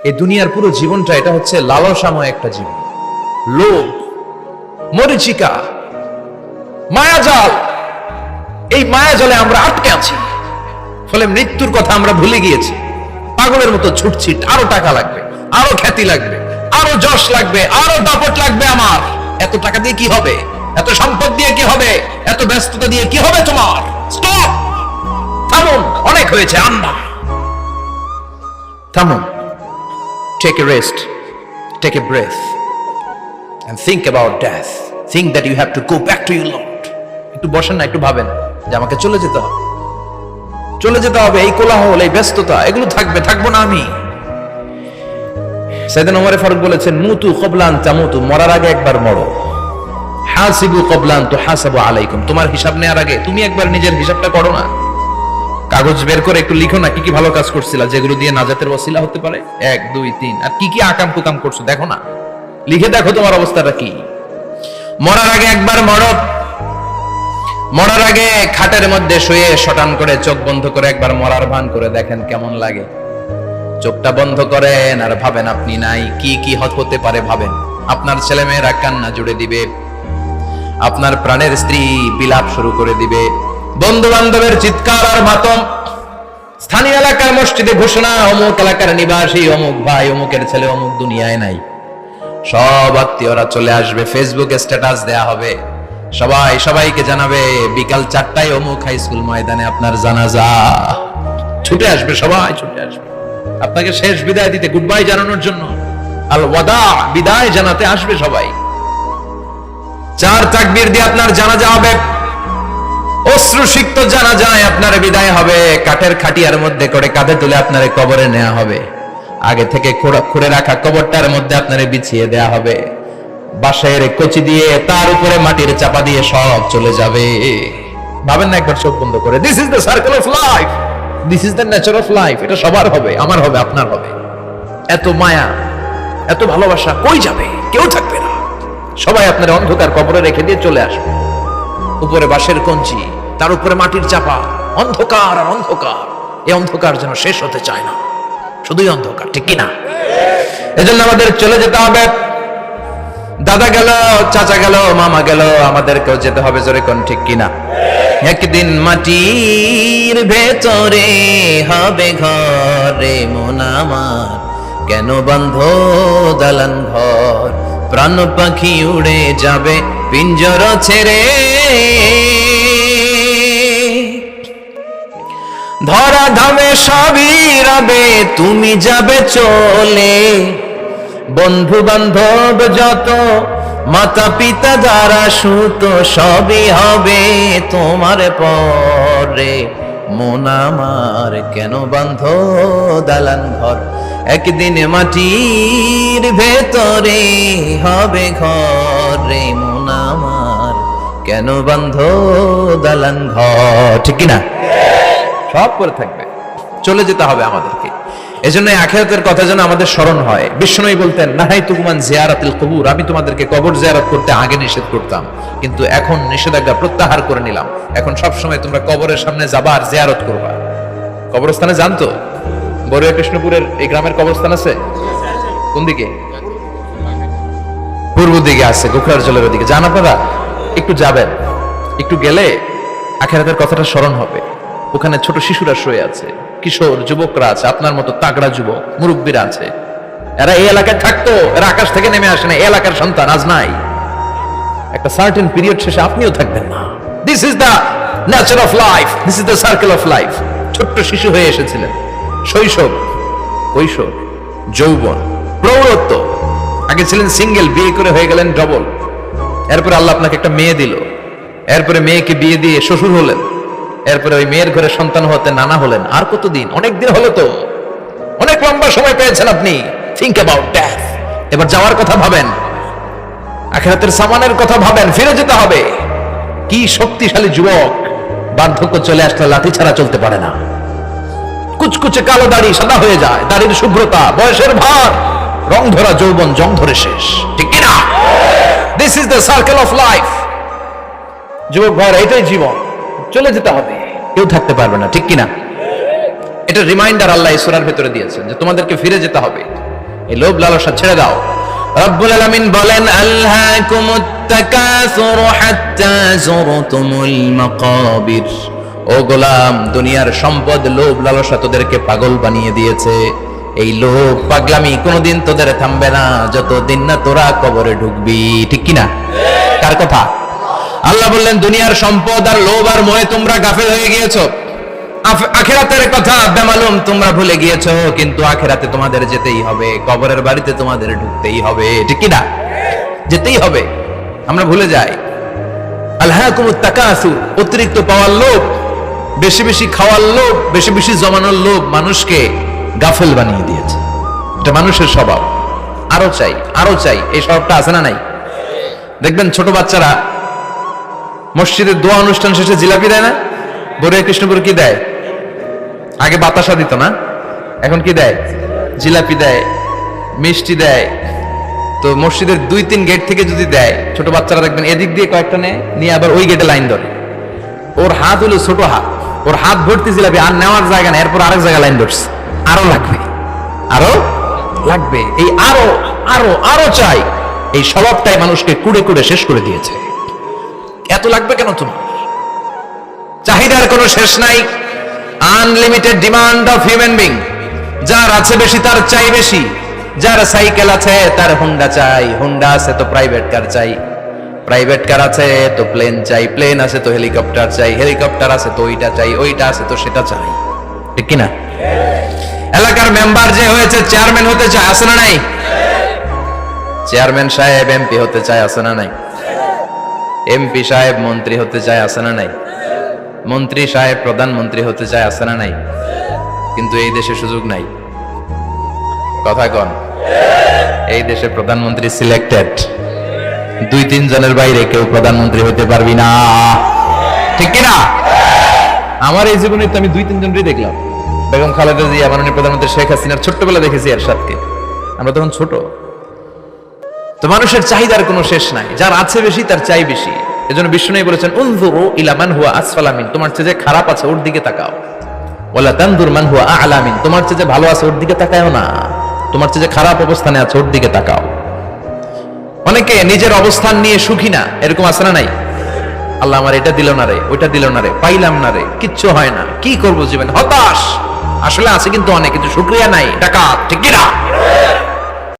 এই দুনিয়ার পুরো জীবনটা এটা হচ্ছে লালসাময় একটা জীবন, লোভ, মরিচিকা, মায়াজাল। এই মায়াজালে আমরা আটকে আছি, ফলে মৃত্যুর কথা আমরা ভুলে গিয়েছি। পাগলের মতো ছুটছি, আরো টাকা লাগবে, আরো খ্যাতি লাগবে, আরো যশ লাগবে, আরো দাপট লাগবে। আমার এত টাকা দিয়ে কি হবে? এত সম্পদ দিয়ে কি হবে? এত ব্যস্ততা দিয়ে কি হবে তোমার? স্টপ, থামুন, অনেক হয়েছে। আন্না, থামুন, take a rest, take a breath and think about death. Think that you have to go back to your Lord. একটু বসেন না, একটু ভাবেন যে আমাকে চলে যেতে হবে, চলে যেতে হবে। এই কোলাহল, এই ব্যস্ততা, এগুলো থাকবে, থাকবো না আমি। সাইয়েদনা ওমর ফারুক বলেছেন, মুতু ক্বাবলা আন তামুতু, মরার আগে একবার মরো। হাসিবু ক্বাবলা আন তুহাসাবু আলাইকুম, তোমার হিসাব নেওয়ার আগে তুমি একবার নিজের হিসাবটা করো না। কাগজ বের করে একটু লিখো না, কি কি ভালো কাজ করছিলা, যেগুলো দিয়ে নাজাতের ওসিলা হতে পারে। 1 2 3, আর কি কি আকাম কুকাম করছো দেখো না, লিখে দেখো তোমার অবস্থাটা কি। মরার আগে একবার মরো। মরার আগে খাটের মধ্যে শুয়ে শটান করে চোখ বন্ধ করে একবার মরার ভান করে দেখেন কেমন লাগে। চোখটা বন্ধ করেন আর ভাবেন আপনি নাই, কি কি হতে পারে ভাবেন। আপনার ছেলে মেয়েরা কান্না জুড়ে দিবে, আপনার প্রাণের স্ত্রী বিলাপ শুরু করে দিবে, বন্ধু বান্ধবের চিৎকার আর মাতম, স্থানীয় এলাকার মসজিদে ঘোষণা, অমুক এলাকার নিবাসী অমুক ভাই অমুকের ছেলে অমুক দুনিয়ায় নাই। সব আত্মীয়রা চলে আসবে, ফেসবুকে স্ট্যাটাস দেয়া হবে, সবাই সবাইকে জানাবে বিকাল 4টায় অমুক হাই স্কুল ময়দানে আপনার জানাজা। ছুটে আসবে, সবাই ছুটে আসবে আপনাকে শেষ বিদায় দিতে, গুড বাই জানানোর জন্য, আল ওয়াদা, বিদায় জানাতে আসবে সবাই। 4 তাকবীর দিয়ে আপনার জানাজা হবে, অশ্রুসিক্ত জানাজায় আপনার বিদায় হবে। কাঠের খাটিয়ার মধ্যে করে কাঁধে তুলে আপনার কবরে নেওয়া হবে। আগে থেকে খুঁড়ে রাখা কবরটার মধ্যে আপনার বিছিয়ে দেয়া হবে। বাঁশের কচি দিয়ে তার উপরে মাটির চাপা দিয়ে সব চলে যাবে। ভাবেন না একবার চোখ বন্ধ করে, this is the circle of life, this is the nature of life. এটা সবার হবে, আমার হবে, আপনার হবে। এত মায়া, এত ভালোবাসা কই যাবে? কেউ থাকবে না, সবাই আপনার অন্ধকার কবরে রেখে দিয়ে চলে আসবে। উপরে বাঁশের কঞ্চি, তার উপরে মাটির চাপা, অন্ধকার আর অন্ধকার। এই অন্ধকার যেন শেষ হতে চায় না, শুধুই অন্ধকার, ঠিক কিনা? এজন্য আমাদের চলে যেতে হবে। দাদা গেল, চাচা গেল, মামা গেল, আমাদেরকেও যেতে হবে, জোরে কোন ঠিক কিনা? একদিন মাটির ভেতরে হবে ঘরে মন আমার, কেন বন্ধ দালান ঘর, প্রাণ পাখি উড়ে যাবে পিঞ্জর ছেড়ে। ধরা ধামে সবই রবে, তুমি যাবে চলে, বন্ধু বান্ধব যত, মাতা পিতা যারা সুত, সবই হবে তোমার পরে। মন আমার কেন বন্ধ দালান ঘর, একদিন মাটির ভেতরে হবে ঘরে মন আমার, কেন বন্ধ দালান ঘর, ঠিক কিনা? সব করে থাকবে, চলে যেতে হবে আমাদেরকে। এজন্য আখিরাতের কথা যেন আমাদের স্মরণ হয়। বিষ্ণুই বলতেন, নাহাইতুকুমান জিয়ারাতিল কবুর, আমি তোমাদেরকে কবর জিয়ারত করতে আগে নিষেধ করতাম, কিন্তু এখন নিষেধাজ্ঞা প্রত্যাহার করে নিলাম। এখন সব সময় তোমরা কবরের সামনে যাবা আর জিয়ারত করবা। কবরস্থানে জানতো বড়ুয়া কৃষ্ণপুরের এই গ্রামের কবরস্থান আছে কোন দিকে? পূর্ব দিকে আছে, গোখরার জলের দিকে। জান আপনারা? একটু যাবেন, একটু গেলে আখিরাতের কথাটা স্মরণ হবে। ওখানে ছোট শিশুরা শুয়ে আছে, কিশোর যুবকরা আছে, আপনার মতো তাগড়া যুবক মুরব্বীরা আছে। এরা এই এলাকায় থাকতো, এরা আকাশ থেকে নেমে আসে না, এই এলাকার সন্তান আজ নাই। একটা সার্টেন পিরিয়ড শেষে আপনিও থাকবেন না। This is the nature of life, this is the circle of life. ছোট্ট শিশু হয়ে এসেছিলেন, শৈশব, কৈশোর, যৌবন, প্রৌঢ়ত্ব। আগে ছিলেন সিঙ্গেল, বিয়ে করে হয়ে গেলেন ডবল। এরপরে আল্লাহ আপনাকে একটা মেয়ে দিল, এরপরে মেয়েকে বিয়ে দিয়ে শ্বশুর হলেন, এরপরে ওই মেয়ের ঘরে সন্তান হতে নানা হলেন। আর কতদিন? অনেক দিন হলো তো, অনেক লম্বা সময় পেয়েছেন আপনি। Think about death. এবার যাওয়ার কথা ভাবেন, আখিরাতের সামানের কথা ভাবেন, ফিরে যেতে হবে। কি শক্তিশালী যুবক, বার্ধক্য চলে আসলে লাঠি ছাড়া চলতে পারে না। কুচকুচে কালো দাড়ি সাদা হয়ে যায়, দাড়ির শুভ্রতা, বয়সের ভার, রং ধরা যৌবন জং ধরে শেষ, ঠিক কিনা? This is the circle of life. যুবক ভাইরা, এটাই জীবন, চলে যেতে হবে, কেউ থাকতে পারবে না, ঠিক কিনা? এটা রিমাইন্ডার আল্লাহ এই সূরার ভেতরে দিয়েছেন যে তোমাদেরকে ফিরে যেতে হবে। এই লোভ লালসা ছেড়ে দাও। রব্বুল আলামিন বলেন আলহাকুমুত তাকাসুর হাত্তা যুরতুমুল মাকাবির। ও গোলাম, দুনিয়ার সম্পদ লোভ লালসা তোদেরকে পাগল বানিয়ে দিয়েছে। এই লোভ পাগলামি কোনোদিন তোদের থামবে না যতদিন না তোরা কবরে ঢুকবি। ঠিক কিনা? কার কথা? আল্লাহ বললেন দুনিয়ার সম্পদ আর লোভ আর মোহে তোমরা গাফেল হয়ে গিয়েছো, আখিরাতের কথা বেমালুম তোমরা ভুলে গিয়েছো। কিন্তু আখিরাতে তোমাদের যেতেই হবে, কবরের বাড়িতে তোমাদের ঢুকতেই হবে। ঠিক কিনা? যেতেই হবে। আমরা ভুলে যাই। আলহাকুমুত তাকাসুর, অতিরিক্ত পাওয়ার লোভ, বেশি বেশি খাওয়ার লোভ, বেশি বেশি জমানোর লোভ মানুষকে গাফেল বানিয়ে দিয়েছে। এটা মানুষের স্বভাব। আরো চাই, আরো চাই, এই স্বভাবটা আছে না নাই? দেখবেন ছোট বাচ্চারা মসজিদের দোয়া অনুষ্ঠান শেষে জিলাপি দেয় না? বড় কৃষ্ণপুর কি দেয়? আগে বাতাসা দিত না, এখন কি দেয়? জিলাপি দেয়, মিষ্টি দেয়। তো মসজিদের 2-3 গেট থেকে যদি দেয়, ছোট বাচ্চারা দেখবেন এদিক দিয়ে কয়েকটা নিয়ে আবার ওই গেটে লাইন ধরে। ওর হাত হলো ছোট হাত, ওর হাত ভর্তি জিলাপি, আর নেওয়ার জায়গা না, এরপর আরেক জায়গায় লাইন ধরছে। আরো লাগবে, আরো লাগবে, এই আরো আরো আরো চাই। এই স্বভাবটাই মানুষকে কুড়ে কুড়ে শেষ করে দিয়েছে। এত লাগবে কেন তোমার? চাহিদার কোনো শেষ নাই। Unlimited demand of human being. যার আছে বেশি তার চাই বেশি। যার সাইকেল আছে তার হুন্ডা চাই, হুন্ডা আছে তো প্রাইভেট কার চাই, প্রাইভেট কার আছে তো প্লেন চাই, প্লেন আছে তো হেলিকপ্টার চাই, হেলিকপ্টার আছে তো ওইটা চাই, ওইটা আছে তো সেটা চাই। ঠিক কিনা? এলাকার মেম্বার যে হয়েছে চেয়ারম্যান হতে চায়, আছে না নাই? চেয়ারম্যান সাহেব এমপি হতে চায়, আছে না নাই? এমপি সাহেব মন্ত্রী হতে চায়, আছে না নাই? মন্ত্রী সাহেব প্রধানমন্ত্রী হতে চায়, আছে না নাই? কিন্তু এই দেশে সুযোগ নাই। কথা কন। এই দেশে প্রধানমন্ত্রী সিলেক্টেড। 2-3 জনের বাইরে কেউ প্রধানমন্ত্রী হতে পারবি না। ঠিক কিনা? আমার এই জীবনে তো আমি 2-3 জনই দেখলাম। বেগম খালেদা জিয়া, মাননীয় প্রধানমন্ত্রী শেখ হাসিনার ছোট্টবেলা দেখেছি এরশাদকে, আমরা তখন ছোট। তো মানুষের চাহিদার কোনো শেষ নাই। যার আছে বেশি তার চাই বেশি। এজন্য বিষ্ণু বলেছেন উনজুরু ইলা মান হুয়া আসফালা মিন, তোমার চেয়ে যে খারাপ আছে ওর দিকে তাকাও। ওয়ালা তানজুর মান হুয়া আ'লা মিন, তোমার চেয়ে যে ভালো আছে ওর দিকে তাকাও না, তোমার চেয়ে যে খারাপ অবস্থানে আছে ওর দিকে তাকাও। অনেকে নিজের অবস্থান নিয়ে সুখী না, এরকম আছে না নাই? আল্লাহ আমার এটা দিল না রে, ওইটা দিল না রে, পাইলাম না রে, কিচ্ছু হয় না, কি করবো জীবনে, হতাশ। আসলে আছে কিন্তু অনেক, কিন্তু শুকরিয়া নাই, ডাকাত। ঠিক কিনা?